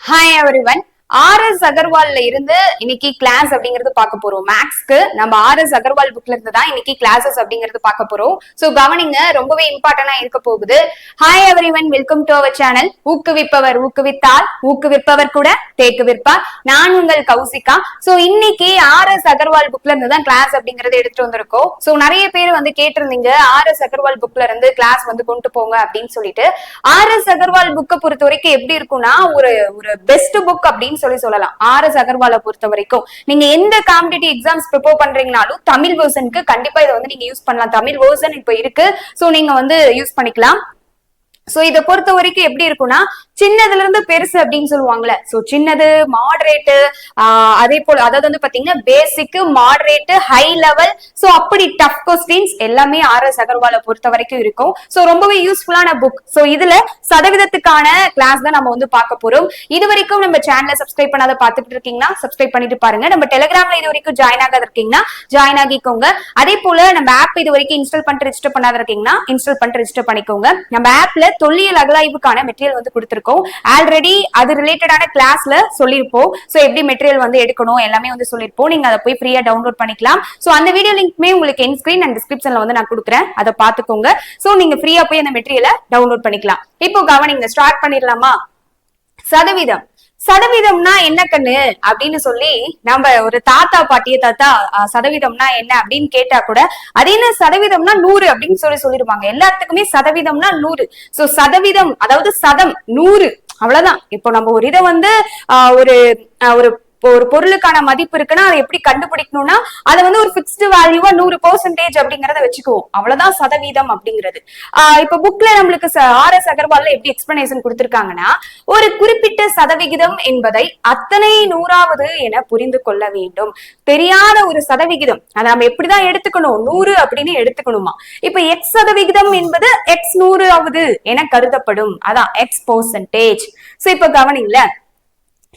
Hi everyone. RS அகர்வால்ல இருந்து இன்னைக்கு class அப்படிங்கிறது பார்க்க போறோம். மேக்ஸ்க்கு நம்ம ஆர்எஸ் அகர்வால் புக்ல இருந்து தான் இன்னைக்கு கிளாஸஸ் அப்படிங்கிறது பார்க்க போறோம். சோ கவனிங்க, ரொம்பவே இம்பார்ட்டன்டா இருக்க போகுது. Hi everyone, welcome to our channel. ஊக்குவிப்பவர் ஊக்குவித்தால் ஊக்குவிப்பவர் கூட தேக்கு விற்பா. நான் உங்கள் கௌசிகா. சோ இன்னைக்கு ஆர்எஸ் அகர்வால் புக்ல இருந்து தான் கிளாஸ் அப்படிங்கறது எடுத்துட்டு வந்திருக்கோம். சோ நிறைய பேர் வந்து கேட்டிருந்தீங்க, ஆர்எஸ் அகர்வால் புக்ல இருந்து கிளாஸ் வந்து கொண்டு போங்க அப்படின்னு சொல்லிட்டு. ஆர்எஸ் அகர்வால் புக்கை பொறுத்த வரைக்கும் எப்படி இருக்கும்னா ஒரு பெஸ்ட் புக் அப்படின்னு சொல்லலாம். ஆர்எஸ் அகர்வாலை பொறுத்த வரைக்கும் நீங்க எந்த காம்படிட்டிவ் எக்ஸாம்ஸ் ப்ரிப்பேர் பண்றீங்கனாலும் தமிழ் வெர்ஷனுக்கு கண்டிப்பா இதை வந்து நீங்க யூஸ் பண்ணலாம். தமிழ் வெர்ஷன் இப்ப இருக்கு, சோ நீங்க வந்து யூஸ் பண்ணிக்கலாம். சோ இதை பொறுத்த வரைக்கும் எப்படி இருக்கும்னா சின்னதுல இருந்து பெருசு அப்படின்னு சொல்லுவாங்கல்ல. சோ சின்னது, மாடரேட்டு, அதே போல அதாவது வந்து பாத்தீங்கன்னா பேசிக், மாடரேட், ஹை லெவல், சோ அப்படி டஃப் கொஸ்டின்ஸ் எல்லாமே ஆர்எஸ் அகர்வாலை பொறுத்த வரைக்கும் இருக்கும். சோ ரொம்பவே யூஸ்ஃபுல்லான புக். சோ இதுல சதவீதத்துக்கான கிளாஸ் தான் நம்ம வந்து பார்க்க போறோம். இது வரைக்கும் நம்ம சேனலை சப்ஸ்கிரைப் பண்ணாத பாத்துட்டு இருக்கீங்கன்னா சப்ஸ்கிரைப் பண்ணிட்டு பாருங்க. நம்ம டெலிகிராம்ல இது வரைக்கும் ஜாயின் ஆகாத இருக்கீங்கன்னா ஜாயின் ஆகிக்கோங்க. அதே போல நம்ம ஆப் இது வரைக்கும் இன்ஸ்டால் பண்ணிட்டு ரெஜிஸ்டர் பண்ணாத இருக்கீங்கன்னா இன்ஸ்டால் பண்ணிட்டு ரெஜிஸ்டர் பண்ணிக்கோங்க. நம்ம ஆப்ல தொல்லியல் அகலாய்வுக்கான மெட்டீரியல் வந்து கொடுத்திருக்கோம். ஆல்ரெடி அது ரிலேட்டடான கிளாஸ்ல சொல்லிருப்போம். சோ எப்படி மெட்டீரியல் வந்து எடுக்கணும் எல்லாமே வந்து சொல்லிருப்போம். நீங்க அதை போய் ஃப்ரீயா டவுன்லோட் பண்ணிக்கலாம். சோ அந்த வீடியோ லிங்க்மே உங்களுக்கு என் ஸ்கிரீன் அண்ட் டிஸ்கிரிப்ஷன்ல வந்து நான் கொடுக்குறேன், அதை பாத்துக்கோங்க. சோ நீங்க ஃப்ரீயா போய் அந்த மெட்டீரியலை டவுன்லோட் பண்ணிக்கலாம். இப்போ கவனிங்க, ஸ்டார்ட் பண்ணிடலாமா? சதவீதம். சதவீதம்னா என்ன கண்ணு அப்படின்னு சொல்லி நம்ம ஒரு தாத்தா பாட்டிய தாத்தா சதவீதம்னா என்ன அப்படின்னு கேட்டா கூட அது என்ன சதவீதம்னா 100 அப்படின்னு சொல்லிடுவாங்க. எல்லாத்துக்குமே சதவீதம்னா 100. சோ சதவீதம் அதாவது சதம் 100 அவ்வளவுதான். இப்போ நம்ம ஒரு இதை வந்து ஒரு ஒரு ஒரு பொருளுக்கான மதிப்பு இருக்குன்னா அதை எப்படி கண்டுபிடிக்கணும்னா அதை வந்து ஒரு பிக்ஸ்டு வேல்யூவா 100% அப்படிங்கறத வச்சுக்குவோம். அவ்வளவுதான் சதவீதம் அப்படிங்கிறது. இப்ப புக்ல நம்மளுக்கு ஆர்எஸ் அகர்வால்ல எப்படி எக்ஸ்பிளனேஷன் கொடுத்திருக்காங்கன்னா, ஒரு குறிப்பிட்ட சதவிகிதம் என்பதை அத்தனை 100வது என புரிந்து கொள்ள வேண்டும். தெரியாத ஒரு சதவிகிதம் அதை நம்ம எப்படிதான் எடுத்துக்கணும், 100 அப்படின்னு எடுத்துக்கணுமா. இப்ப எக்ஸ் சதவிகிதம் என்பது எக்ஸ் 100வது என கருதப்படும். அதான் X%. சோ இப்ப கவனிங்கள,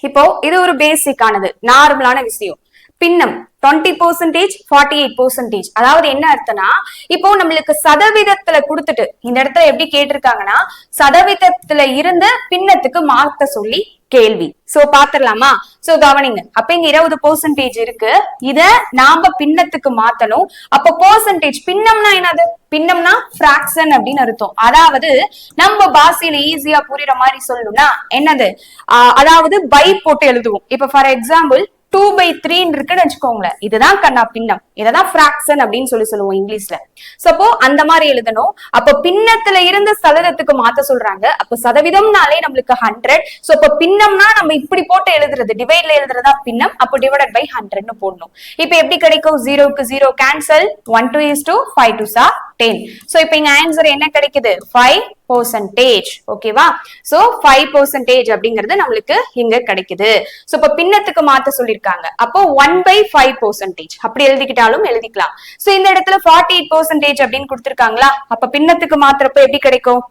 இப்போ இது ஒரு பேசிக்கானது நார்மலான விஷயம். பின்னம் 20%, 48%. அதாவது என்ன அர்த்தம்னா, இப்போ நம்மளுக்கு சதவீதத்துல கொடுத்துட்டு இந்த இடத்துல எப்படி கேட்டிருக்காங்கன்னா சதவீதத்துல இருந்து பின்னத்துக்கு மாத்த சொல்லி கேள்வி. சோ பாத்துடலாமா? சோ கவனிங்க, அப்ப இங்க 20% இருக்கு, இத நாம பின்னத்துக்கு மாத்தணும். அப்ப பெர்சன்டேஜ், பின்னம்னா என்னது? பின்னம்னா பிராக்ஷன் அப்படின்னு அர்த்தம். அதாவது நம்ம பாஷையில ஈஸியா புரியுற மாதிரி சொல்லணும்னா என்னது, அதாவது பை போட்டு எழுதுவோம். இப்ப ஃபார் எக்ஸாம்பிள் 2/3 இருக்குன்னு வச்சுக்கோங்களேன், இதுதான் கண்ணா பின்னம், இததான் பிராக்ஷன் அப்படின்னு சொல்லுவோம் இங்கிலீஷ்ல. சப்போ அந்த மாதிரி எழுதணும். அப்ப பின்னத்துல இருந்து சதவீதத்துக்கு மாத்த சொல்றாங்க. அப்ப சதவீதம்னாலே நம்மளுக்கு 100. சோ இப்ப பின்னம்னா நம்ம இப்படி போட்டு எழுதுறது, டிவைட்ல எழுதுறதா பின்னம். அப்போ டிவைடட் பை 100 போடணும். இப்ப எப்படி கிடைக்கும்? 0க்கு 0 cancel, 1 2 is 2, 5 2s are 10. So இப்ப இங்க ஆன்சர் என்ன கிடைக்குது? 5%. ஓகேவா? சோ 5% அப்படிங்கிறது நம்மளுக்கு இங்க கிடைக்குது. சோ இப்ப பின்னத்துக்கு மாத்த சொல்லிருக்காங்க. அப்போ 1/5% அப்படி எழுதிக்கிட்டாலும் எழுதிக்கலாம். சோ இந்த இடத்துல 48% அப்படின்னு கொடுத்திருக்காங்களா, அப்ப பின்னத்துக்கு மாத்திரப்ப எப்படி கிடைக்கும்?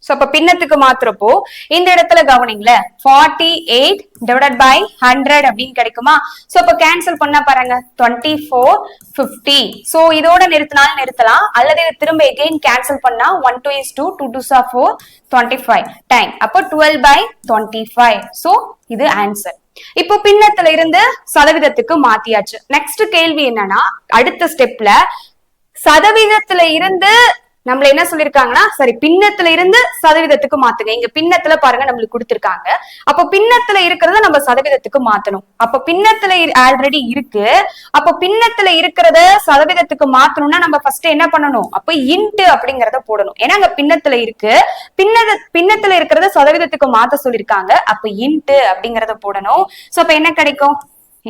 சோ அப்ப பின்னத்துக்கு மாத்திரப்போ இந்த இடத்துல கவனிங்கள 48 divided by 100 அப்படின்னு கிடைக்குமா? சோ அப்ப கேன்சல் பண்ணா பாருங்க 24 50. சோ இதோட நிறுத்தினாலும் நிறுத்தலாம், அல்லது திரும்ப எகைன் கேன்சல் பண்ணா 1 2 is 2, 2 2s are 4, 25 டைம். அப்போ 12/25. சோ இது ஆன்சர். இப்போ பின்னத்துல இருந்து சதவீதத்துக்கு மாத்தியாச்சு. நெக்ஸ்ட் கேள்வி என்னன்னா, அடுத்த ஸ்டெப்ல சதவீதத்துல இருந்து நம்மள என்ன சொல்லிருக்காங்கன்னா, சரி பின்னத்துல இருந்து சதவீதத்துக்கு மாத்துங்க. இங்க பின்னத்துல பாருங்க நம்மளுக்கு கொடுத்திருக்காங்க. அப்ப பின்னத்துல இருக்கிறத நம்ம சதவீதத்துக்கு மாத்தணும். அப்ப பின்னத்துல ஆல்ரெடி இருக்கு. அப்ப பின்னத்துல இருக்கிறத சதவீதத்துக்கு மாத்தணும்னா நம்ம ஃபர்ஸ்ட் என்ன பண்ணணும்? அப்ப இன்ட் அப்படிங்கறத போடணும். ஏன்னா அங்க பின்னத்துல இருக்கு, பின்னத்துல இருக்கிறத சதவீதத்துக்கு மாத்த சொல்லிருக்காங்க. அப்ப இன்ட் அப்படிங்கறத போடணும். சோ அப்ப என்ன கிடைக்கும்?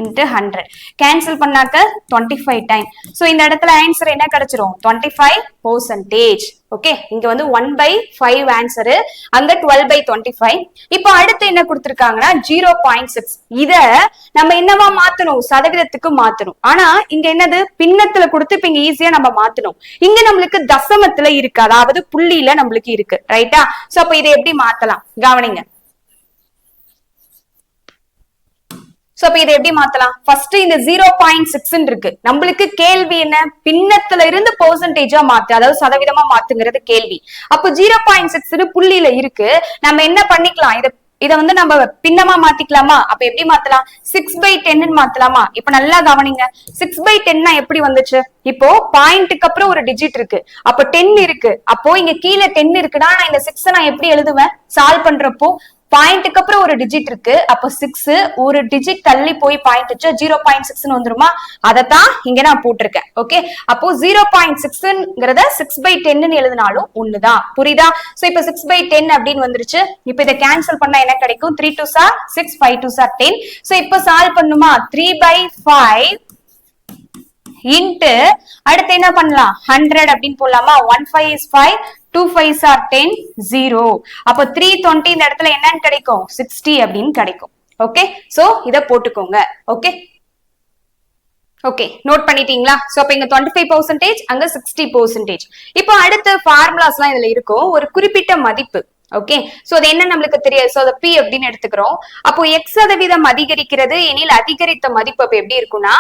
into 100 கேன்சல் பண்ணாக்க 25 டைம். சோ இந்த இடத்துல ஆன்சர் என்ன கிடைச்சிரும்? 25%. ஓகே, இங்க வந்து 1/5 ஆன்சர், அங்க 12/25. இப்போ அடுத்து என்ன கொடுத்திருக்காங்கன்னா 0.6. இத நம்ம என்னவா மாத்தணும்? சதவீதத்துக்கு மாத்தணும். ஆனா இங்க என்னது? பின்னத்துல கொடுத்து இப்ப இங்க ஈஸியா நம்ம மாத்தணும். இங்க நம்மளுக்கு தசமத்துல இருக்கு, அதாவது புள்ளியில நம்மளுக்கு இருக்கு. ரைட்டா? சோ அப்ப இதை எப்படி மாத்தலாம் கவனிங்க. சோ அப்ப இதை எப்படி மாத்தலாம்? ஃபர்ஸ்ட் இந்த 0.6 இருக்கு, நம்மளுக்கு கேள்வி என்ன, பின்னத்துல இருந்து பெர்சன்டேஜா மாத்து, அதாவது சதவீதமா மாத்துங்கிறது கேள்வி. அப்போ 0.6 புள்ளியில இருக்கு, நம்ம என்ன பண்ணிக்கலாம், இத வந்து நம்ம பின்னமா மாத்திக்கலாமா? அப்ப எப்படி மாத்தலாம்? 6/10 மாத்தலாமா? இப்ப நல்லா கவனிங்க, 6/10 எப்படி வந்துச்சு? இப்போ பாயிண்ட்க்கு அப்புறம் ஒரு டிஜிட் இருக்கு, அப்ப 10 இருக்கு, அப்போ இங்க கீழே 10 இருக்குன்னா நான் இந்த 6 நான் எப்படி எழுதுவேன் சால்வ் பண்றப்போ? பாயிண்ட்க்கு அப்புறம் ஒரு டிஜிட் இருக்கு, அப்போ 6 ஒரு டிஜிட் தள்ளி போய் பாயிண்ட் வச்சா 0.6 வந்துருமா? அதத்தான் இங்க நான் போட்டிருக்கேன். ஓகே, அப்போ 0.6ங்கிறத 6/10 எழுதினாலும் ஒண்ணுதான். புரியுதா? சோ இப்ப 6/10 அப்படின்னு வந்துருச்சு. இப்ப இதை கேன்சல் பண்ணா என்ன கிடைக்கும்? 3 2s are 6, 5 2s are 10. So இப்ப சால்வ் பண்ணுமா? 3/5 இன்ட்டு அடுத்து என்ன பண்ணலாம்? 100 அப்படின்னு போடலாமா? 1 5 is 5, 2 5s are 10, 0. அப்ப 320 இந்த இடத்துல என்னன்னு கிடைக்கும்? 60 அப்படின்னு கிடைக்கும். ஓகே, சோ இத போட்டுக்கோங்க. ஓகே ஓகே, நோட் பண்ணிட்டீங்களா? சோ அப்ப இங்க 25%, அங்க 60%. இப்போ அடுத்த ஃபார்முலாஸ் எல்லாம் இதுல இருக்கும், ஒரு குறிப்பிட்ட மதிப்பு. ஓகே, சோ அது என்ன நம்மளுக்கு தெரியாது, சோ அத P அப்படின்னு எடுத்துக்கிறோம். அப்போ x% அதிகரிக்கிறது எனில் அதிகரித்த மதிப்பு அப்ப எப்படி இருக்கும்னா,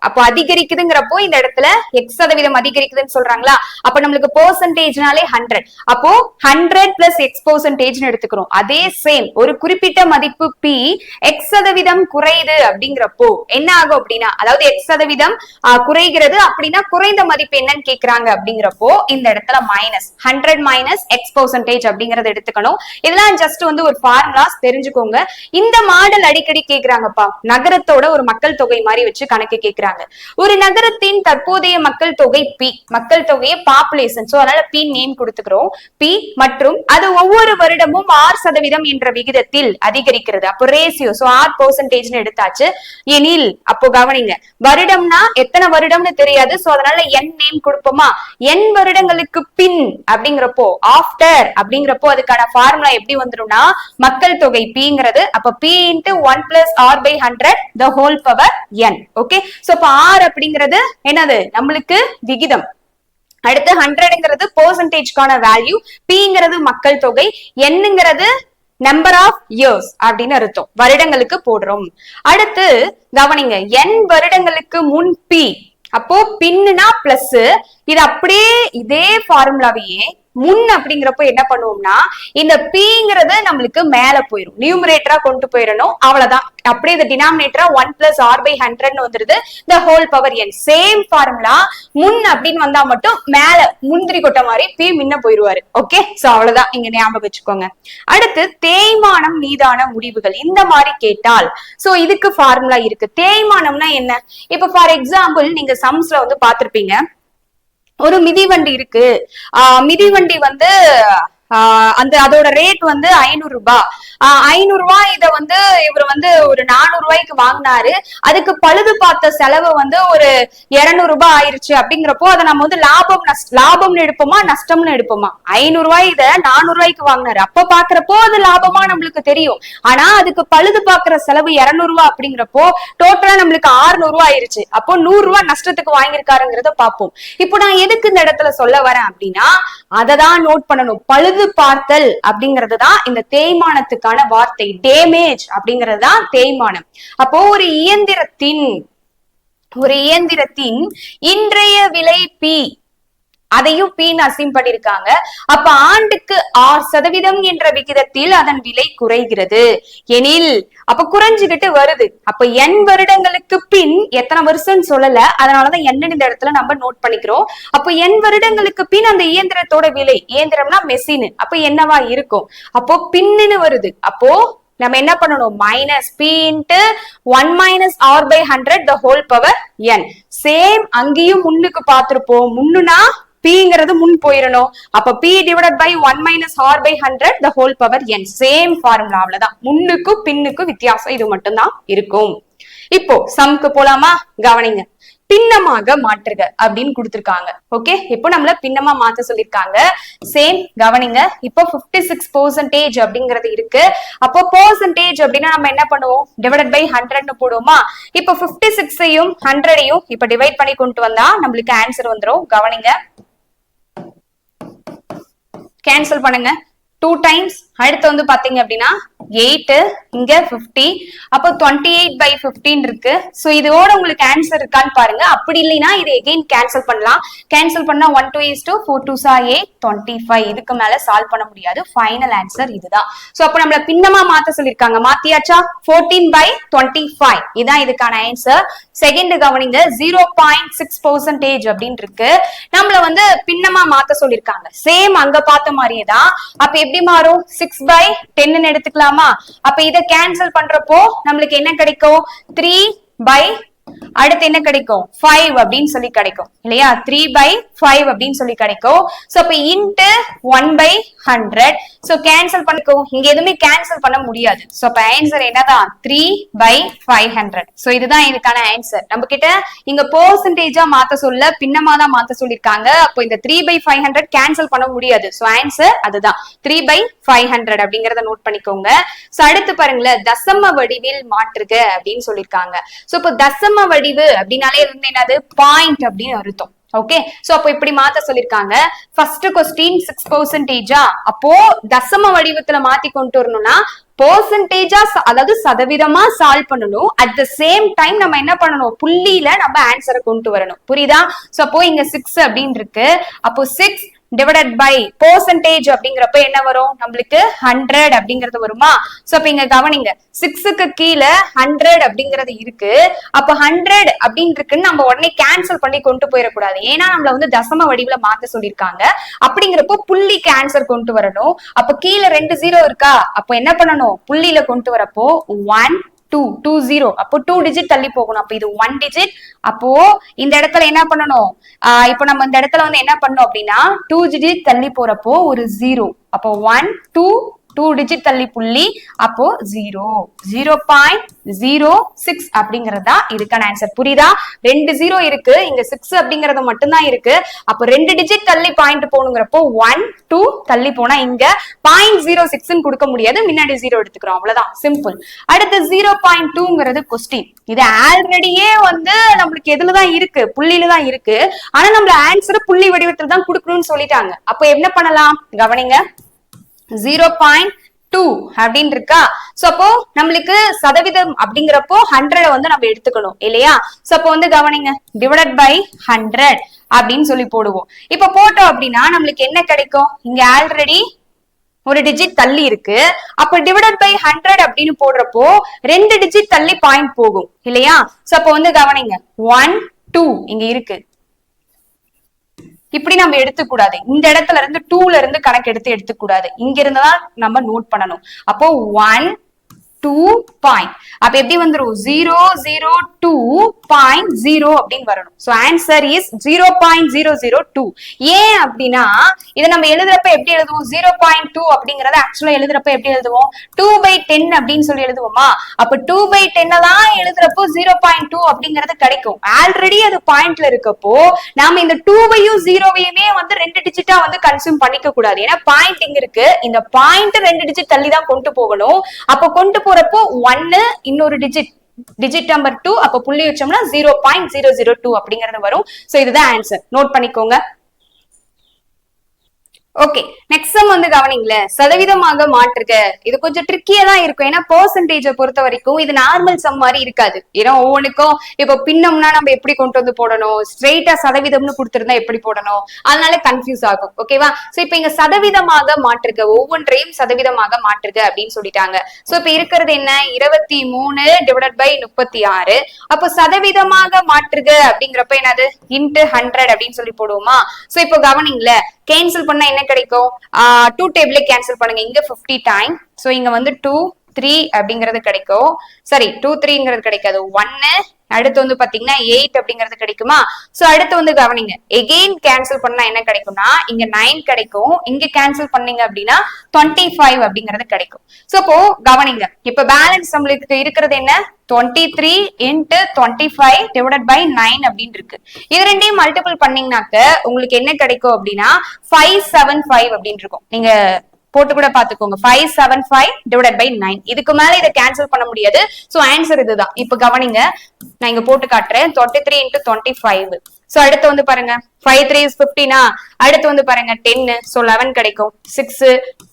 அப்போ அதிகரிக்குதுங்கிறப்போ இந்த இடத்துல x% அதிகரிக்குதுன்னு சொல்றாங்களா, அப்ப நம்மளுக்கு பெர்சன்டேஜ்னாலே 100, அப்போ 100 பிளஸ் x% எடுத்துக்கிறோம். அதே சேம் ஒரு குறிப்பிட்ட மதிப்பு P x% குறையுது அப்படிங்கிறப்போ என்ன ஆகும் அப்படின்னா, அதாவது x% குறைகிறது அப்படின்னா குறைந்த மதிப்பு என்னன்னு கேக்குறாங்க அப்படிங்கிறப்போ இந்த இடத்துல மைனஸ் 100 மைனஸ் x% அப்படிங்கறத எடுத்துக்கணும். இதெல்லாம் ஜஸ்ட் வந்து ஒரு ஃபார்முலாஸ் தெரிஞ்சுக்கோங்க. இந்த மாடல் அடிக்கடி கேக்குறாங்கப்பா, நகரத்தோட ஒரு மக்கள் தொகை மாதிரி வச்சு கணக்கு கேக்குறாங்க. ஒரு நகரத்தின் தற்போதைய மக்கள் தொகை P, மக்கள் தொகையை பாப்புலேஷன், சோ அதனால P நேம் கொடுத்துக்கிறோம். P மற்றும் அது ஒவ்வொரு வருடமும் 6% என்ற விகிதத்தில் அதிகரிக்கிறது. அப்போ ரேசியோ, சோ 6% எடுத்தாச்சு. எனில் அப்போ கவனிங்க, வருடம்னா எத்தனை வருடம்னு தெரியாது, சோ அதனால n நேம் கொடுப்போமா? n வருடங்களுக்கு பின் அப்படிங்கிறப்போ, ஆஃப்டர் அப்படிங்கிறப்போ அதுக்கான ஃபார்முலா எப்படி வந்துரும்னா, மக்கள் தொகை Pங்கிறது அப்ப P into 1 plus R by 100 the whole power n. Okay, so R அப்படிங்கிறது என்னது, நம்மளுக்கு விகிதம். அடுத்து 100ங்கிறது பெர்சன்டேஜ்க்கான வேல்யூ, Pங்கிறது மக்கள் தொகை, Nங்கிறது நம்பர் ஆஃப் இயர்ஸ் அப்படின்னு அர்த்தம், வருடங்களுக்கு போடுறோம். அடுத்து கவனிங்க, N வருடங்களுக்கு முன் P, அப்போ பின்னுனா பிளஸ், இது அப்படியே இதே ஃபார்முலாவையே முன் அப்படிங்கிறப்போ என்ன பண்ணுவோம்னா, இந்த Pங்கிறது நம்மளுக்கு மேல போயிடும், நியூமரேட்டரா கொண்டு போயிடணும், அவ்வளவுதான். அப்படியே இந்த டினாமினேட்டரா 1 plus R by 100 வந்துருது, the whole power n. Same formula, முன் அப்படின்னு வந்தா மட்டும் மேல முந்திரி கொட்ட மாதிரி P முன்ன போயிருவாரு. ஓகே, சோ அவ்வளவுதான், இங்க ஞாபகம் வச்சுக்கோங்க. அடுத்து தேய்மானம் மீதான முடிவுகள் இந்த மாதிரி கேட்டால், சோ இதுக்கு ஃபார்முலா இருக்கு. தேய்மானம்னா என்ன? இப்ப ஃபார் எக்ஸாம்பிள் நீங்க சம்ஸ்ல வந்து பாத்திருப்பீங்க, ஒரு மிதிவண்டி இருக்கு, மிதிவண்டி வந்து அந்த அதோட ரேட் வந்து 500 ரூபாய். 500 ரூபாய் இத வந்து இவர் வந்து ஒரு 400 ரூபாய்க்கு வாங்கினாரு, அதுக்கு பழுது பார்த்த செலவு வந்து ஒரு 200 ரூபாய் ஆயிருச்சு அப்படிங்கிறப்போ அதை நம்ம வந்து லாபம்னு எடுப்போமா நஷ்டம்னு எடுப்போமா? 500 ரூபாய் இத 400 ரூபாய்க்கு வாங்கினாரு, அப்ப பாக்குறப்போ அது லாபமா நம்மளுக்கு தெரியும். ஆனா அதுக்கு பழுது பாக்குற செலவு 200 ரூபாய் அப்படிங்கிறப்போ டோட்டலா நம்மளுக்கு 600 ரூபாய் ஆயிருச்சு, அப்போ 100 ரூபாய் நஷ்டத்துக்கு வாங்கியிருக்காருங்கிறத பார்ப்போம். இப்போ நான் எதுக்கு இந்த இடத்துல சொல்ல வரேன் அப்படின்னா, அததான் நோட் பண்ணணும். பழுது பார்த்தல் அப்படிங்கறதுதான் இந்த தேய்மானத்துக்கான வார்த்தை. டேமேஜ் அப்படிங்கறதுதான் தேய்மானம். அப்போ ஒரு இயந்திரத்தின் இன்றைய விலை P, அதையும் P அசைன் பண்ணிருக்காங்க. அப்ப ஆண்டுக்கு 6% என்ற விகிதத்தில் அதன் விலை குறைகிறது எனில், அப்ப குறைஞ்சுகிட்டு வருது. அப்ப n வருடங்களுக்கு பின் எத்தனை வருஷம் சொல்லல, அதனாலதான் n இந்த இடத்துல நம்ம நோட் பண்ணிக்கிறோம். அப்ப n வருடங்களுக்கு பின் அந்த இயந்திரத்தோட விலை, இயந்திரம்னா மெஷின், அப்ப என்னவா இருக்கும்? அப்போ பின்னு வருது. அப்போ நம்ம என்ன பண்ணணும்? Minus P into 1 minus R by 100 the whole power n. Same அங்கேயும் முன்னுக்கு பார்த்திருப்போம், முன்னுனா Pங்கிறது முன் போயிடணும், அப்ப P divided by 1 minus R by 100 the whole power n. Same formula, அவ்வளவுதான். முன்னுக்கு பின்னுக்கு வித்தியாசம் இது மட்டும் தான் இருக்கும். இப்போ சம்க்கு போலாமா? கவனிங்க, பின்னமாக மாற்றுக அப்படின்னு கொடுத்திருக்காங்க. ஓகே, இப்போ நம்மள பின்னமா மாத்த சொல்லிருக்காங்க. சேம் கவனிங்க, இப்போ 56% அப்படிங்கிறது இருக்கு. அப்போ பெர்சன்டேஜ் அப்படின்னா நம்ம என்ன பண்ணுவோம்? டிவைடட் பை 100 போடுவோமா? இப்போ 56ஐயும் 100ஐயும் இப்ப டிவைட் பண்ணி கொண்டு வந்தா நம்மளுக்கு ஆன்சர் வந்துரும். கவனிங்க, கேன்சல் பண்ணுங்க. 2 times அடுத்து வந்து பாத்தீங்க அப்படின்னா 8 இங்க 50 அப்போ 28/15 இருக்கு. சோ இதோட உங்களுக்கு ஆன்சர் இருக்கான்னு பாருங்க. அப்படி இல்லைன்னா இது எகைன் கேன்சல் பண்ணலாம். கேன்சல் பண்ணா 1 2 is 2 4 2s are 8 25. இதுக்கு மேல சால்வ் பண்ண முடியாது. ஃபைனல் ஆன்சர் இதுதான். சோ அப்ப நம்மள பின்னமா மாத்த சொல்லிருக்காங்க. மாத்தியாச்சா? 14/25 இதான் இதுக்கான ஆன்சர். செகண்ட் கவனிங்க 0.6% அப்படின்னு இருக்கு. நம்மள வந்து பின்னமா மாத்த சொல்லிருக்காங்க. சேம் அங்க பார்த்த மாதிரியே தான். அப்ப எப்படி மாறும்? 6/10 எடுத்துக்கலாமா? அப்ப இத கேன்சல் பண்றப்போ நம்மளுக்கு என்ன கிடைக்கும்? 3 அடுத்து என்ன கிடைக்கும்? 5 அப்படின்னு சொல்லி கிடைக்கும் இல்லையா? 3/5 அப்படின்னு சொல்லி கிடைக்கும். சோ அப்ப இன்டு 1/100. சோ கேன்சல் பண்ணிக்கும். இங்க எதுவுமே கேன்சல் பண்ண முடியாது. சோ அப்ப ஆன்சர் என்னதான்? 3/500. சோ இதுதான் இதுக்கான ஆன்சர். நம்ம கிட்ட இங்க பெர்சன்டேஜா மாத்த சொல்ல பின்னமா தான் மாத்த சொல்லிருக்காங்க. அப்போ இந்த 3/500 கேன்சல் பண்ண முடியாது. சோ ஆன்சர் அதுதான் 3/500 அப்படிங்கறத நோட் பண்ணிக்கோங்க. சோ அடுத்து பாருங்களேன், தசம வடிவில் மாற்றுக அப்படின்னு சொல்லிருக்காங்க. சோ இப்போ தசம வடிவு அப்படின்னாலே இருந்து என்னது? பாயிண்ட் அப்படின்னு அர்த்தம். ஓகே, சோ அப்போ இப்படி மாத்த சொல்லிருக்காங்க. First question 6%. அப்போ தசம வடிவத்துல மாத்தி கொண்டு வரணும்னா பெர்சன்டேஜா, அதாவது சதவீதமா சால்வ் பண்ணணும். அட் த சேம் டைம் நம்ம என்ன பண்ணணும்? புள்ளியில நம்ம ஆன்சரை கொண்டு வரணும். புரியுதா? சோ அப்போ இங்க 6 அப்படின்னு இருக்கு. அப்போ 6 டிவைடட் பை பெர்சன்டேஜ் அப்படிங்கிறப்ப என்ன வரும்? நம்மளுக்கு 100 அப்படிங்கிறது வருமா? சோ அப்ப இங்க கவனிங்க, 6க்கு கீழே 100 அப்படிங்கிறது இருக்கு. அப்ப 100 அப்படின்னு இருக்குன்னு நம்ம உடனே கேன்சல் பண்ணி கொண்டு போயிடக்கூடாது. ஏன்னா நம்மள வந்து தசம வடிவுல மாத்த சொல்லியிருக்காங்க. அப்படிங்கிறப்போ புள்ளிக்கு ஆன்சர் கொண்டு வரணும். அப்ப கீழே 2 0 இருக்கா? அப்ப என்ன பண்ணணும்? புள்ளியில கொண்டு வரப்போ 1 2 2 0. அப்போ 2 டிஜிட் தள்ளி போகணும். அப்ப இது 1 டிஜிட். அப்போ இந்த இடத்துல என்ன பண்ணணும்? இப்போ நம்ம இந்த இடத்துல வந்து என்ன பண்ணோம் அப்படின்னா 2 டிஜிட் தள்ளி போறப்போ ஒரு 0. அப்போ 1 2 2 டிஜிட் தள்ளி புள்ளி. அப்போ 0 0.06 அப்படிங்கறதா இதுக்கான ஆன்சர். புரியுதா? 2 0 இருக்கு, இங்க 6 அப்படிங்கறது மட்டும்தான் இருக்கு. அப்போ 2 டிஜிட் தள்ளி பாயிண்ட் போகணுங்கிறப்போ 1 2 தள்ளி போனா இங்க 0.06 கொடுக்க முடியாது. முன்னாடி 0 எடுத்துக்கிறோம். அவ்வளவுதான், சிம்பிள். அடுத்து 0.2ங்கிறது கொஸ்டின். இது ஆல்ரெடியே வந்து நம்மளுக்கு எதுலதான் இருக்கு? புள்ளியில தான் இருக்கு. ஆனா நம்மள ஆன்சர் புள்ளி வடிவத்தில் தான் கொடுக்கணும்னு சொல்லிட்டாங்க. அப்போ என்ன பண்ணலாம்? கவனிங்க, 0.2 அப்படின்னு இருக்கா? சோ அப்போ நம்மளுக்கு சதவீதம் அப்படிங்கிறப்போ 100 வந்து நம்ம எடுத்துக்கணும் இல்லையா? சோ அப்போ வந்து கவனிங்க, டிவைடட் பை 100 அப்படின்னு சொல்லி போடுவோம். இப்ப போட்டோம் அப்படின்னா நம்மளுக்கு என்ன கிடைக்கும்? இங்க ஆல்ரெடி ஒரு டிஜிட் தள்ளி இருக்கு. அப்ப டிவைடட் பை 100 அப்படின்னு போடுறப்போ 2 டிஜிட் தள்ளி பாயிண்ட் போகும் இல்லையா? சோ அப்போ வந்து கவனிங்க, 1 2 இங்க இருக்கு. இப்படி நம்ம எடுத்துக்கூடாது. இந்த இடத்துல இருந்து 2ல இருந்து கணக்கு எடுத்துக்கூடாது. இங்க இருந்துதான் நம்ம நோட் பண்ணணும். அப்போ 1 2 பாயிண்ட். அப்ப எப்படி வந்துரும்? 0.002 அப்படின்னு வரணும். So answer is 0.002. ஏன் அப்படின்னா இதை நம்ம எழுதுறப்ப எப்படி எழுதுவோம்? 0.2 அப்படிங்கறத ஆக்சுவலா எழுதுறப்ப எப்படி எழுதுவோம்? 2/10 அப்படின்னு சொல்லி எழுதுவோமா? அப்ப 2/10 தான் எழுதுறப்போ 0.2 அப்படிங்கறது கிடைக்கும். ஆல்ரெடி அது பாயிண்ட்ல இருக்கப்போ நாம இந்த 2வையும் 0வையுமே வந்து 2 டிஜிட்டா வந்து கன்சியூம் பண்ணிக்க கூடாது. ஏன்னா பாயிண்ட் இங்க இருக்கு. இந்த பாயிண்ட் 2 டிஜிட் தள்ளி தான் கொண்டு போகணும். அப்ப கொண்டு போறப்போ 1 இன்னொரு டிஜிட் நம்பர் 2. அப்ப புள்ளி வச்சோம்னா 0.002 அப்படிங்கறது வரும். சோ இதுதான் ஆன்சர். நோட் பண்ணிக்கோங்க. ஓகே, நெக்ஸ்ட் சம் வந்து கவனிங்களே, சதவீதமாக மாற்றுக. இது கொஞ்சம் ட்ரிக்கியா தான் இருக்கும். ஏன்னா பெர்சன்டேஜ பொறுத்த வரைக்கும் இது நார்மல் சம் மாதிரி இருக்காது. ஏன்னா ஒவ்வொன்றுக்கும் இப்ப பின்னம்னா நம்ம எப்படி கொண்டு வந்து போடணும், ஸ்ட்ரெயிட்டா சதவீதம்னு கொடுத்திருந்தா எப்படி போடணும், அதனால கன்ஃபியூஸ் ஆகும். ஓகேவா? சோ இப்ப இங்க சதவீதமாக மாற்றுக, ஒவ்வொன்றையும் சதவீதமாக மாற்றுக அப்படின்னு சொல்லிட்டாங்க. சோ இப்ப இருக்கிறது என்ன? 23 டிவைடட் பை 36. அப்போ சதவீதமாக மாற்றுக அப்படிங்கிறப்ப என்னது? இன்டு 100 அப்படின்னு சொல்லி போடுவோமா? சோ இப்போ கவனிங்களே, கேன்சல் பண்ணா என்ன கிடைக்கும்? 2 டேபிளே கேன்சல் பண்ணுங்க. இங்க 50 டைம். சோ இங்க வந்து 2 3 அப்படிங்கிறது கிடைக்கும். சரி, 2 3ங்கிறது கிடைக்காது. 1 அடுத்து வந்து பாத்தீங்கன்னா 8 அப்படிங்கிறது கிடைக்குமா? சோ அடுத்து வந்து கவனிங்க, எகெயின் கேன்சல் பண்ணா என்ன கிடைக்கும்னா இங்க 9 கிடைக்கும். இங்க கேன்சல் பண்ணீங்க அப்படின்னா 25 அப்படிங்கிறது கிடைக்கும். சோ அப்போ கவனிங்க, இப்ப பேலன்ஸ் நம்மளுக்கு இருக்கிறது என்ன? 23 into 25 divided by 9 அப்படின்னு இருக்கு. இது ரெண்டையும் மல்டிபிள் பண்ணீங்கன்னாக்க உங்களுக்கு என்ன கிடைக்கும் அப்படின்னா 575 அப்படின்னு இருக்கும். நீங்க போட்டு கூட பாத்துக்கோங்க. 575 divided by 9. இதுக்கு மேல இதை கேன்சல் பண்ண முடியாது. சோ ஆன்சர் இதுதான். இப்ப கவனிங்க, நான் இங்க போட்டு காட்டுறேன். 23 into 25. சோ அடுத்து வந்து பாருங்க, 5 3 is 15. அடுத்து வந்து பாருங்க 10, so 11 கிடைக்கும். 6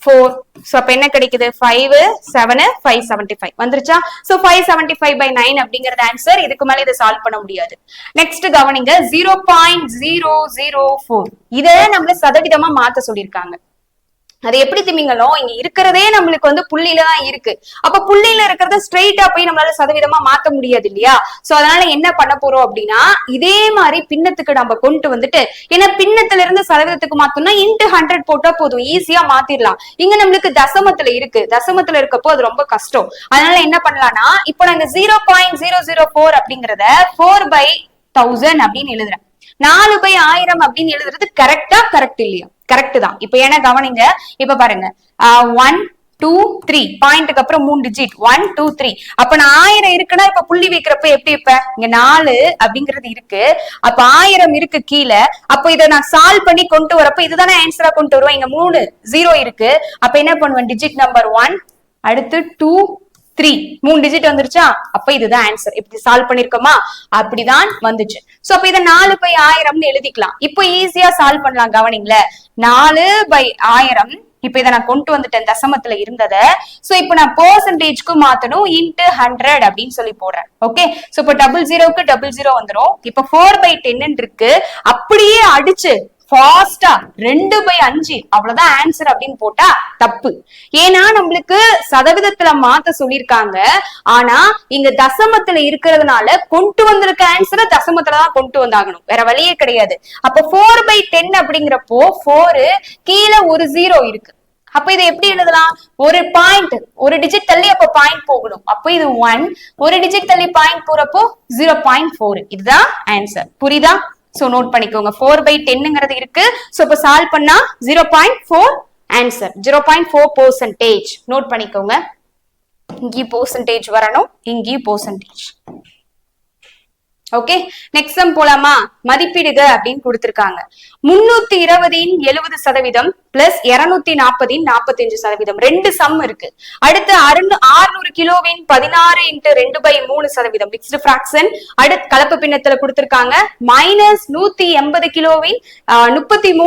4, so அப்ப என்ன கிடைக்குது 5 7 575 வந்துருச்சா. so 575/9 அப்படிங்கறது ஆன்சர். இதுக்கு மேல இதை சால்வ் பண்ண முடியாது. நெக்ஸ்ட் கவனிங்க 0.004 இத நம்மள சதவீதமா மாத்த சொல்லியிருக்காங்க. அது எப்படி திமிங்கலம் இங்க இருக்கிறதே நம்மளுக்கு வந்து புள்ளியில தான் இருக்கு. அப்ப புள்ளியில இருக்கிறத ஸ்ட்ரெயிட்டா போய் நம்மளால சதவீதமா மாத்த முடியாது இல்லையா. சோ அதனால என்ன பண்ண போறோம் அப்படின்னா இதே மாதிரி பின்னத்துக்கு நம்ம கொண்டு வந்துட்டு, ஏன்னா பின்னத்துல இருந்து சதவீதத்துக்கு மாத்தோம்னா இன்டு 100 போட்டா போதும், ஈஸியா மாத்திரலாம். இங்க நம்மளுக்கு தசமத்துல இருக்கு, தசமத்துல இருக்கப்போ அது ரொம்ப கஷ்டம். அதனால என்ன பண்ணலாம்னா இப்போ நாங்க 0.004 அப்படிங்கறத 4/1000 அப்படின்னு எழுதுறேன். 4/1000 அப்படின்னு எழுதுறது கரெக்டா கரெக்ட் இல்லையா? கரெக்ட் தான். இப்ப ஏன்னா கவனிங்க, இப்ப பாருங்க 1 2 3 பாயிண்ட்க்கு அப்புறம் 3 டிஜிட் 1 2 3. அப்ப நான் 1000 இருக்குன்னா இப்ப புள்ளி வைக்கிறப்ப எப்படி இப்ப இங்க 4 அப்படிங்கிறது இருக்கு, அப்ப 1000 இருக்கு கீழே. அப்ப இதை நான் சால்வ் பண்ணி கொண்டு வரப்ப இதுதானே ஆன்சரா கொண்டு வருவேன். இங்க 3 0 இருக்கு. அப்ப என்ன பண்ணுவேன், டிஜிட் நம்பர் 1 அடுத்து 2 3 3 டிஜிட் வந்துருச்சா. அப்ப இதுதான் ஆன்சர். இப்படி சால்வ் பண்ணிருக்கோமா, அப்படிதான் வந்துச்சு. சோ அப்ப இதை 4/1000 எழுதிக்கலாம். இப்போ ஈஸியா சால்வ் பண்ணலாம். கவனிங்கள 4/1000 இப்ப இதை நான் கொண்டு வந்துட்டேன் தசமத்துல இருந்தத. சோ இப்ப நான் பெர்சன்டேஜ்க்கு மாத்தணும், இன்டு 100 அப்படின்னு சொல்லி போடுறேன். ஓகே, சோ இப்ப 00க்கு 00 வந்துரும். இப்ப 4/10 இருக்கு, அப்படியே அடிச்சு ஃபாஸ்டா 2/5 அவ்வளவுதான் ஆன்சர் அப்படின்னு போட்டா தப்பு. ஏன்னா நம்மளுக்கு சதவீதத்துல மாத்த சொல்லியிருக்காங்க, ஆனா இங்க தசமத்துல இருக்கிறதுனால கொண்டு வந்திருக்க ஆன்சரை தசமத்துலதான் கொண்டு வந்தாகணும், வேற வழியே கிடையாது. அப்ப 4/10 அப்படிங்கிறப்போ 4 கீழே ஒரு 0 இருக்கு. அப்ப இதை எப்படி எழுதலாம், ஒரு பாயிண்ட் ஒரு டிஜிட் தள்ளி அப்ப பாயிண்ட் போகணும். அப்ப இது 1, ஒரு டிஜிட் தள்ளி பாயிண்ட் போறப்போ 0.4. இதுதான் ஆன்சர். புரியுதா? சோ நோட் பண்ணிக்கோங்க 4/10ங்கிறது இருக்கு. சோ இப்ப சால்வ் பண்ணா 0.4 ஆன்சர். 0.4%. நோட் பண்ணிக்கோங்க. இங்கேயும் பெர்சன்டேஜ் வரணும், இங்கேயும் பெர்சன்டேஜ். ஓகே, நெக்ஸ்ட் சம் போலாமா. மதிப்பிடுக அப்படின்னு கொடுத்திருக்காங்க. 320 70% பிளஸ் 240 45%. ரெண்டு சம் இருக்கு. அடுத்து 600 கிலோவின் 16 × 2/3% மிக்ஸ்டு பிராக்சன். அடுத்து கலப்பு பின்னத்துல கொடுத்திருக்காங்க. மைனஸ் 180 கிலோவின் 33 ×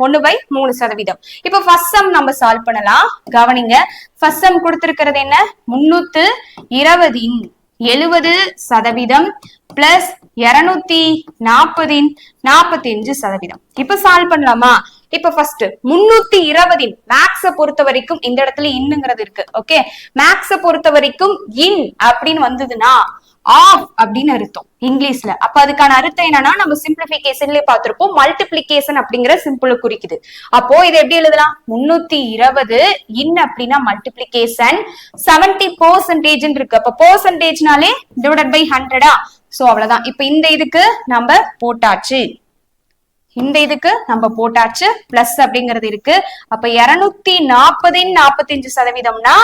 1/3%. இப்ப ஃபர்ஸ்ட் சம் நம்ம சால்வ் பண்ணலாம். கவனிங்க, ஃபர்ஸ்ட் சம் கொடுத்திருக்கிறது என்ன, 320 70% பிளஸ் 240 45%. இப்ப சால்வ் பண்ணலாமா. இப்ப ஃபர்ஸ்ட் 320 மேக்ஸ பொறுத்த வரைக்கும் இந்த இடத்துல இன்னுங்கிறது இருக்கு. ஓகே, மேக்ஸ பொறுத்த வரைக்கும் இன் அப்படின்னு வந்ததுன்னா ஆஃப் அப்படின்னு அர்த்தம் இங்கிலீஷ்ல. அப்ப அதுக்கான அர்த்தம் என்னன்னா நம்ம சிம்பிளிபிகேஷன்லயே பார்த்திருப்போம், மல்டிபிளிகேஷன் அப்படிங்கிற சிம்பிள் குறிக்குது. அப்போ இதை எப்படி எழுதலாம், 320 இன் அப்படின்னா மல்டிபிளிகேஷன், 70% இருக்கு. அப்ப பெர்சன்டேஜ்னாலே டிவைடட் பை 100. சோ அவ்வளவுதான். இப்ப இந்த இதுக்கு நம்ம போட்டாச்சு, இந்த இதுக்கு நம்ம போட்டாச்சு, பிளஸ் அப்படிங்கிறது இருக்கு. அப்ப 240 45%னா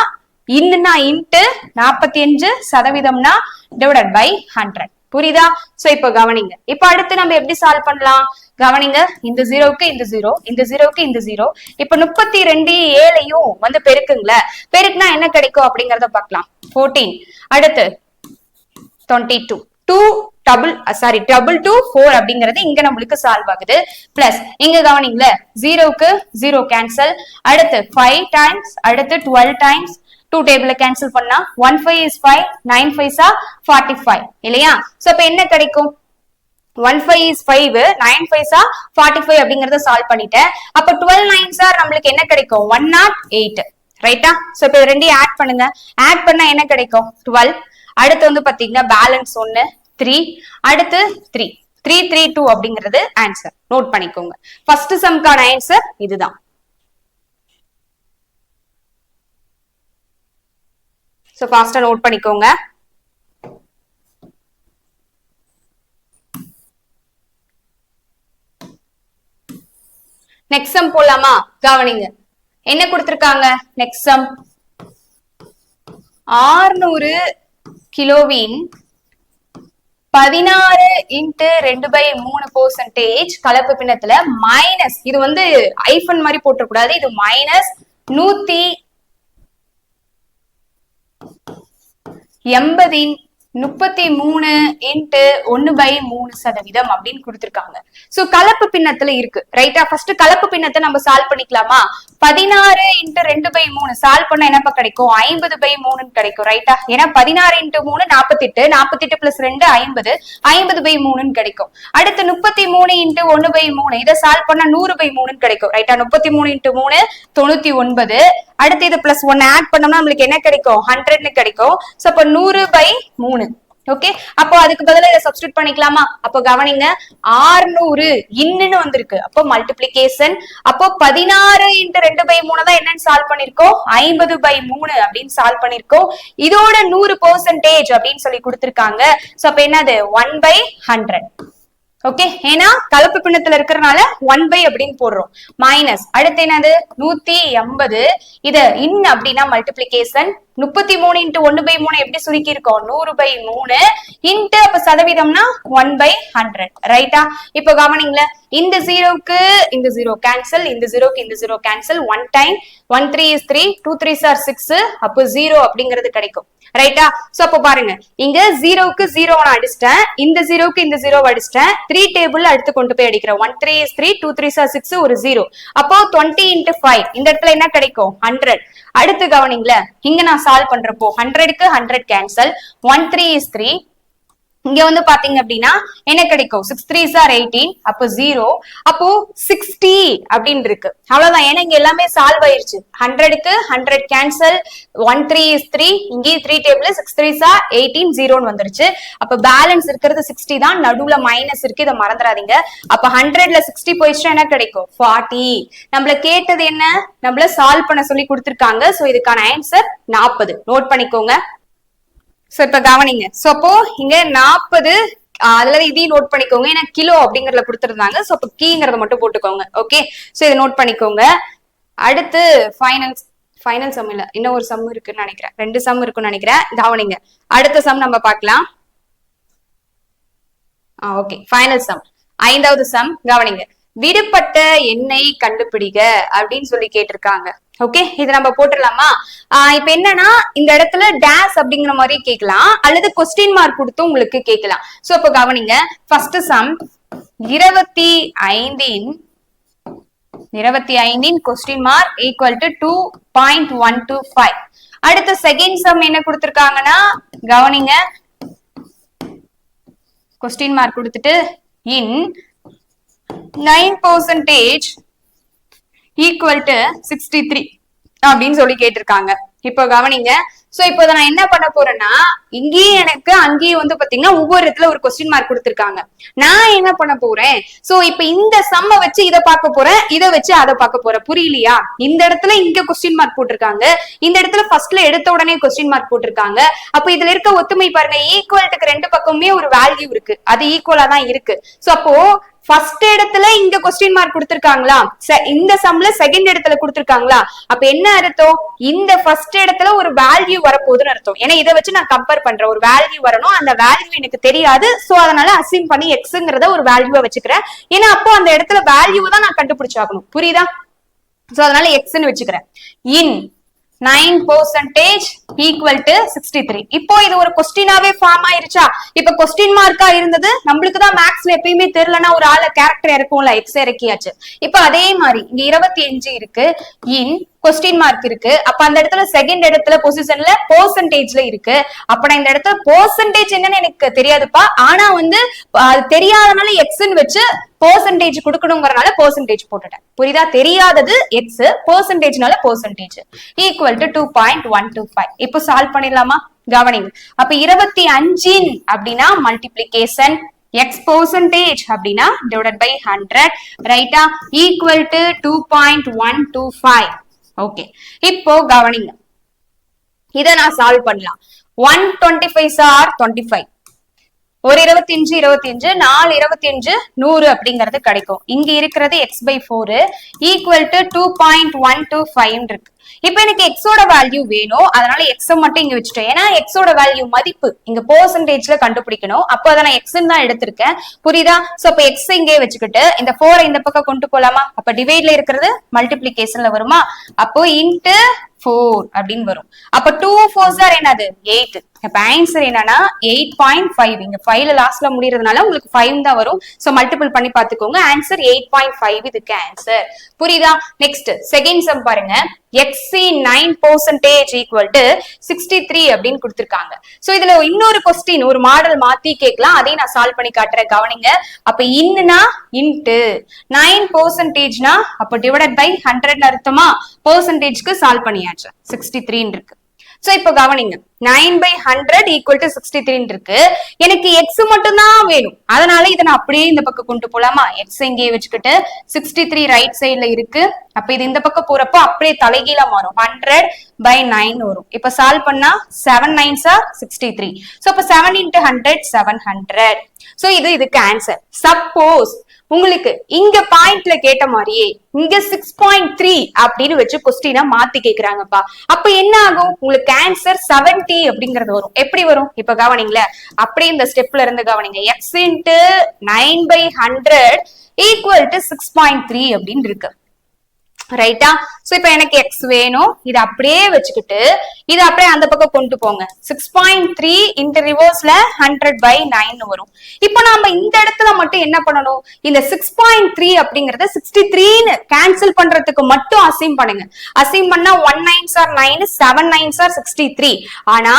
இன்னுனா இன்ட்டு 45%னா டிவைடட் பை 100. புரியுதா? சோ இப்ப கவனிங்க, இப்ப அடுத்து நம்ம எப்படி சால்வ் பண்ணலாம். கவனிங்க, இந்த 0க்கு இந்த 0, இந்த 0க்கு இந்த 0. இப்ப 32 7ஐயும் வந்து பெருக்குங்கள, பெருக்குனா என்ன கிடைக்கும் அப்படிங்கறத பார்க்கலாம். 14 அடுத்து 22 2 4 அப்படிங்கிறது இங்க நம்மளுக்கு சால்வ் ஆகுது. பிளஸ் இங்க கவனிங்கள 0க்கு 0 கேன்சல். அடுத்து 5 டைம்ஸ், அடுத்து 12 டைம்ஸ். 2 டேபிள்ல கேன்சல் பண்ணா 1 5 is 5, 9 5s are 45 இல்லையா. சோ அப்ப என்ன கிடைக்கும், 1 5 is 5, 9 5s are 45 அப்படிங்கறத சால்வ் பண்ணிட்டேன். அப்ப 12 9s are நம்மளுக்கு என்ன கிடைக்கும், 108. ரைட்டா. சோ இப்ப ரெண்டையும் ஆட் பண்ணுங்க. ஆட் பண்ணா என்ன கிடைக்கும், 12. அடுத்து வந்து பாத்தீங்கன்னா பேலன்ஸ் 1 3, அடுத்து 3 3 3 2 அப்படிங்கிறது ஆன்சர். நோட் பண்ணிக்கோங்க, ஃபர்ஸ்ட் சம்கான ஆன்சர் இதுதான். சோ ஃபாஸ்டா நோட் பண்ணிக்கோங்க. நெக்ஸ்ட் சம் போலாமா. கவனிங்க, என்ன கொடுத்திருக்காங்க. நெக்ஸ்ட் சம் 600 கிலோவின் 16 × 2/3% கலப்பு பின்னத்துல மைனஸ், இது வந்து ஐஃபன் மாதிரி போட்ட கூடாது, இது மைனஸ் 180 33 இன்ட்டு 1/3% அப்படின்னு கொடுத்திருக்காங்க. சோ கலப்பு பின்னத்துல இருக்கு ரைட்டா. ஃபர்ஸ்ட் கலப்பு பின்னத்தை நம்ம சால்வ் பண்ணிக்கலாமா? 16 இன்ட்டு 2/3 சால்வ் பண்ண என்னப்பா கிடைக்கும்? 50/3 கிடைக்கும் ரைட்டா. ஏன்னா 16 இன்ட்டு 3 48, 48 பிளஸ் 2 50, 50/3 கிடைக்கும். அடுத்து 33 இன்ட்டு 1/3 இதை சால்வ் பண்ண 100/3 கிடைக்கும் ரைட்டா. 33 இன்ட்டு 3 99. அடுத்து இது பிளஸ் 1 ஆட் பண்ணோம்னா நம்மளுக்கு என்ன கிடைக்கும்? 100 கிடைக்கும். சோ அப்ப 100/3. ஓகே, அப்போ அதுக்கு பதிலா இதை சப்ஸ்டிட்யூட் பண்ணிக்கலாமா? அப்போ கவனிங்க, 600 இன்னுன்னு வந்திருக்கு. அப்போ மல்டிப்ளிகேஷன். அப்போ 16 இன்ட்டு 2/3 தான் என்னன்னு சால்வ் பண்ணிருக்கோம்? 50/3 அப்படின்னு சால்வ் பண்ணிருக்கோம். இதோட 100% அப்படின்னு சொல்லி கொடுத்திருக்காங்க. சோ அப்ப என்னது? 1/100. ஓகே, ஏன்னா கலப்பு பின்னத்துல இருக்கிறனால 1 அப்படின்னு போடுறோம். மைனஸ் அடுத்து என்னது? 180. இத இன் அப்படின்னா மல்டிப்ளிகேஷன். 33 இன்ட்டு 1/3 எப்படி சுருக்கி இருக்கோம்? 100/3 இன்ட்டு அப்ப சதவீதம்னா 1/100 ரைட்டா. இப்போ கவனிங்கள, இந்த ஜீரோக்கு இந்த ஜீரோ கேன்சல், இந்த ஜீரோக்கு இந்த zero cancel. 1 time 1 3 is 3, 2 3s are 6. அப்போ 0 அப்படிங்கிறது கிடைக்கும் ரைட்டா. சோ அப்ப பாருங்க, இங்க ஜீரோக்கு ஜீரோ நான் அடிச்சிட்டேன், இந்த ஜீரோக்கு இந்த ஜீரோ அடிச்சிட்டேன். 3 டேபிள் அடுத்து கொண்டு போய் அடிக்கிறேன். 1 3 is 3, 2 3s are 6, ஒரு 0. அப்போ 20 இன்ட்டு 5 இந்த இடத்துல என்ன கிடைக்கும்? 100. அடுத்து கவனிங்கள, இங்க நான் சால்வ் பண்றப்போ 100க்கு 100 கேன்சல். 1 3 is 3. இங்க வந்து பாத்தீங்க அப்படின்னா என்ன கிடைக்கும்? 6 3s are 18, அப்போ 0. அப்போ 60 அப்படின்னு இருக்கு. அவ்வளவுதான், ஏன்னா இங்க எல்லாமே சால்வ் ஆயிருச்சு. 100க்கு 100 கேன்சல். 1 3 is 3, இங்கே 3 டேபிள் 6 3s are 18, 0 வந்துருச்சு. அப்ப பேலன்ஸ் இருக்கிறது 60 தான், நடுவுல மைனஸ் இருக்கு, இதை மறந்துடாதீங்க. அப்ப 100ல 60 போயிடுச்சுன்னா என்ன கிடைக்கும்? 40. நம்மள கேட்டது என்ன? நம்மள சால்வ் பண்ண சொல்லி கொடுத்திருக்காங்க. சோ இதுக்கான ஆன்சர் 40. நோட் பண்ணிக்கோங்க. சோ இப்ப கவனிங்க, சோ அப்போ இங்க 40, அதுல இதையும் நோட் பண்ணிக்கோங்க, ஏன்னா கிலோ அப்படிங்கறத கொடுத்திருந்தாங்க. சோ அப்ப கீங்கிறத மட்டும் போட்டுக்கோங்க. ஓகே, சோ இதை நோட் பண்ணிக்கோங்க. அடுத்து ஃபைனல் சம் இல்ல, இன்னும் ஒரு சம் இருக்குன்னு நினைக்கிறேன், 2 சம் இருக்குன்னு நினைக்கிறேன். கவனிங்க, அடுத்த சம் நம்ம பார்க்கலாம். ஓகே, ஃபைனல் சம், 5வது சம். கவனிங்க, விடுபட்ட எண்ணை கண்டுபிடிக்க அப்படின்னு சொல்லி கேட்டிருக்காங்க. ஓகே, இது நம்ம போட்டுடலாமா? இப்ப என்னன்னா இந்த இடத்துல டேஸ் அப்படிங்கிற மாதிரி கேட்கலாம், அல்லது கொஸ்டின் மார்க் கொடுத்து உங்களுக்கு கேட்கலாம். சோ இப்ப கவனிங்க, first sum 25 question mark equal to 2.125. அடுத்த செகண்ட் சம் என்ன கொடுத்திருக்காங்கன்னா கவனிங்க, கொஸ்டின் மார்க் கொடுத்துட்டு இன் 9% ஈக்குவல் டு 63 அப்படின்னு சொல்லி கேட்டிருக்காங்க. இப்போ கவனிங்க, சோ இப்போ நான் என்ன பண்ண போறேன்னா, இங்கேயும் எனக்கு அங்கேயும் வந்து பாத்தீங்கன்னா ஒவ்வொரு இடத்துல ஒரு கொஸ்டின் மார்க் கொடுத்திருக்காங்க. நான் என்ன பண்ண போறேன்? சோ இப்ப இந்த சம்ம வச்சு இதை பார்க்க போறேன், இதை வச்சு அதை பார்க்க போறேன். புரியலையா? இந்த இடத்துல இங்க கொஸ்டின் மார்க் போட்டிருக்காங்க, இந்த இடத்துல ஃபர்ஸ்ட்ல எடுத்த உடனே கொஸ்டின் மார்க் போட்டிருக்காங்க. அப்ப இதுல இருக்க ஒத்துமை பாருங்க, ஈக்குவல்ட்டுக்கு 2 பக்கமுமே ஒரு வேல்யூ இருக்கு, அது ஈக்குவலா தான் இருக்கு. சோ அப்போ ஃபர்ஸ்ட் இடத்துல இங்க கொஸ்டின் மார்க் கொடுத்திருக்காங்களா, இந்த சம்ல செகண்ட் இடத்துல கொடுத்திருக்காங்களா, அப்ப என்ன அர்த்தம்? இந்த ஃபர்ஸ்ட் இடத்துல ஒரு வேல்யூ வரப்போகுதுன்னு அர்த்தம். ஏன்னா இதை வச்சு நான் கம்பேர் பண்றேன், ஒரு வேல்யூ வரணும், அந்த வேல்யூ எனக்கு தெரியாது. சோ அதனால அசைன் பண்ணி எக்ஸ்ங்கிறத ஒரு வேல்யூவா வச்சுக்கிறேன். ஏன்னா அப்போ அந்த இடத்துல வேல்யூ தான் நான் கண்டுபிடிச்சாகணும். புரியுதா? சோ அதனால எக்ஸ்ன்னு வச்சுக்கிறேன். இன் 9% ஈக்குவல் டு 63. இப்போ இது ஒரு கொஸ்டினாவே ஃபார்ம் ஆயிருச்சா? இப்ப கொஸ்டின் மார்க்கா இருந்தது, நம்மளுக்கு தான் மேக்ஸ்ல எப்பயுமே தெரியலன்னா ஒரு ஆள கேரக்டர் இறக்கும்ல, எக்ஸ் இறக்கியாச்சு. இப்ப அதே மாதிரி இங்க 25 இருக்கு, இன் கொஸ்டின் மார்க் இருக்கு. அப்ப அந்த இடத்துல செகண்ட் இடத்துல பொசிஷன்ல பெர்சன்டேஜ்ல இருக்கு. அப்ப நான் இந்த இடத்துல பெர்சன்டேஜ் என்னன்னு எனக்கு தெரியாதுப்பா, ஆனா வந்து அது தெரியாதனால எக்ஸ்ன்னு வச்சு பெர்சன்டேஜ் கொடுக்கணுங்கிறனால பெர்சன்டேஜ் போட்டுட்டேன். புரியுதா? தெரியாதது எக்ஸ், பெர்சன்டேஜ்னால பெர்சன்டேஜ் ஈக்குவல் டு 2.125. இப்போ சால்வ் பண்ணிடலாமா? கவனிங்க, அப்ப 25 அப்படின்னா மல்டிப்ளிகேஷன், x percentage அப்படின்னா divided by 100 ரைட்டா, ஈக்குவல் டு 2.125. ஓகே, இப்போ கவனிங்க, இத நான் சால்வ் பண்ணலாம். 125 ஆர் 25, ஒரு 25 25, 4 25 100 அப்படிங்கிறது கிடைக்கும். இங்க இருக்கிறது x/4 ஈக்குவல் டு 2.125 இருக்கு. இப்ப எனக்கு எக்ஸோட வேல்யூ வேணும், அதனால எக்ஸ மட்டும் இங்க வச்சுட்டேன். ஏன்னா எக்ஸோட வேல்யூ மதிப்பு இங்க பெர்சன்டேஜ்ல கண்டுபிடிக்கணும். அப்போ அதை நான் எக்ஸ்ன்னு தான் எடுத்திருக்கேன். புரியுதா? சோ அப்ப எக்ஸ் இங்கே வச்சுக்கிட்டு இந்த 4 இந்த பக்கம் கொண்டு போலாமா? அப்ப டிவைட்ல இருக்கிறது மல்டிப்ளிகேஷன்ல வருமா? அப்போ இன்ட்டு 4 அப்படின்னு வரும். அப்ப 2 4s are என்னது? 8. அப்ப ஆன்சர் என்னன்னா 8.5. இங்க 5ல லாஸ்ட்ல முடியறதுனால உங்களுக்கு 5 தான் வரும். சோ மல்டிபிள் பண்ணி பாத்துக்கோங்க. ஆன்சர் 8.5 இதுக்கு ஆன்சர். புரியுதா? நெக்ஸ்ட் செகண்ட் சம் பாருங்க. x9% equal to 63 அப்படின்னு கொடுத்திருக்காங்க. சோ இதுல இன்னொரு கொஸ்டின் ஒரு மாடல் மாத்தி கேட்கலாம். அதையும் நான் சால்வ் பண்ணி காட்டுறேன், கவனிங்க. அப்ப இன்னுனா இன்ட்டு 9%னா அப்ப டிவைடட் பை 100 அர்த்தமா? பெர்சன்டேஜ்க்கு சால்வ் பண்ணியாச்சு. 63 இருக்கு. சோ இப்ப கவனிங்க, 9/100 equal to 63 இருக்கு. எனக்கு x மட்டும் தான் வேணும், அதனால இதை நான் அப்படியே இந்த பக்கம் கொண்டு போலாமா? x இங்கே வச்சுக்கிட்டு 63 ரைட் சைட்ல இருக்கு. அப்ப இது இந்த பக்கம் போறப்போ அப்படியே தலைகீழா மாறும். 100/9 வரும். இப்ப சால்வ் பண்ணா 7 9s are 63. சோ அப்ப 7 into 100 700. சோ இதுக்கு ஆன்சர். சப்போஸ் உங்களுக்கு இங்க பாயிண்ட்ல கேட்ட மாதிரியே இங்க 6.3 அப்படின்னு வச்சு கொஸ்டினா மாத்தி கேக்குறாங்கப்பா. அப்ப என்ன ஆகும்? உங்களுக்கு ஆன்சர் 70 அப்படிங்கறது வரும். எப்படி வரும்? இப்ப கவனிங்களே, அப்படியே இந்த ஸ்டெப்ல இருந்து கவனிங்க. x into 9/100 equal to 6.3 அப்படின்னு இருக்கு. ரைட்டா? சோ இப்ப எனக்கு x வேணும். இது அப்படியே வச்சுக்கிட்டு இது அப்படியே அந்த பக்கம் கொண்டு போங்க. 6.3 into ரிவர்ஸ்ல 100/9 வரும். இப்போ நாம இந்த இடத்துல மட்டும் என்ன பண்ணணும்? இந்த 6.3 அப்படிங்கறத 63ன்னு கேன்சல் பண்றதுக்கு மட்டும் அசைன் பண்ணுங்க. அசைன் பண்ணா 1 9s are 9, 7 9s are 63. ஆனா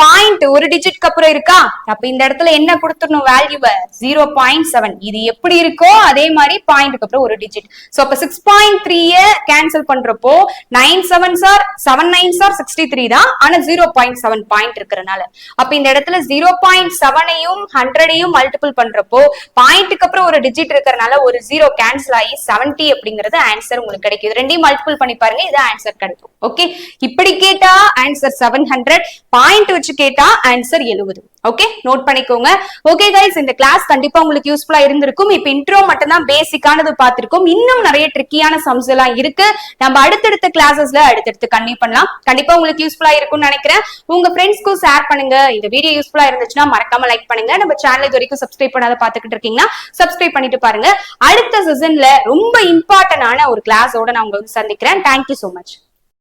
பாயிண்ட் ஒரு டிஜிட்க்கு அப்புறம் இருக்கா? அப்ப இந்த இடத்துல என்ன கொடுத்துடணும்? வேல்யூவை 0.7. இது எப்படி இருக்கோ அதே மாதிரி பாயிண்ட்க்கு அப்புறம் ஒரு டிஜிட். சோ அப்ப 6.3 கேன்சல் பண்றப்போ 9 7s are 7 9s are 63 தான். ஆனா 0.7 பாயிண்ட் இருக்கறனால அப்ப இந்த இடத்துல 0.7ஐயும் 100ஐயும் மல்டிபிள் பண்றப்போ பாயிண்ட்க்கு அப்புறம் ஒரு டிஜிட் இருக்கறனால ஒரு 0 கேன்சல் ஆகி 70 அப்படிங்கிறது ஆன்சர் உங்களுக்கு கிடைக்குது. ரெண்டையும் மல்டிபிள் பண்ணி பாருங்க, இது ஆன்சர் கிடைக்கும். ஓகே, இப்படி கேட்டா ஆன்சர் 700, பாயிண்ட் வச்சு கேட்டா ஆன்சர் 70. ஓகே, நோட் பண்ணிக்கோங்க. ஓகே கைஸ், இந்த கிளாஸ் கண்டிப்பா உங்களுக்கு யூஸ்ஃபுல்லா இருந்திருக்கும். இப்ப இன்ட்ரோ மட்டும் தான் பேசிக்கானது பார்த்திருக்கோம். இன்னும் நிறைய ட்ரிக்கியான சம்ஸ் எல்லாம் இருக்கு. நம்ம அடுத்தடுத்த கிளாஸஸ்ல அடுத்தடுத்து கண்டிப்பா பண்ணலாம். கண்டிப்பா உங்களுக்கு யூஸ்ஃபுல்லா இருக்கும்னு நினைக்கிறேன். உங்க ஃப்ரெண்ட்ஸ்க்கும் ஷேர் பண்ணுங்க. இந்த வீடியோ யூஸ்ஃபுல்லா இருந்துச்சுன்னா மறக்காம லைக் பண்ணுங்க. நம்ம சேனல் இது வரைக்கும் சப்ஸ்கிரைப் பண்ணாத பாத்துக்கிட்டு இருக்கீங்கன்னா சப்ஸ்கிரைப் பண்ணிட்டு பாருங்க. அடுத்த சீசன்ல ரொம்ப இம்பார்ட்டன்டான ஒரு கிளாஸோட நான் உங்களை சந்திக்கிறேன். Thank you so much.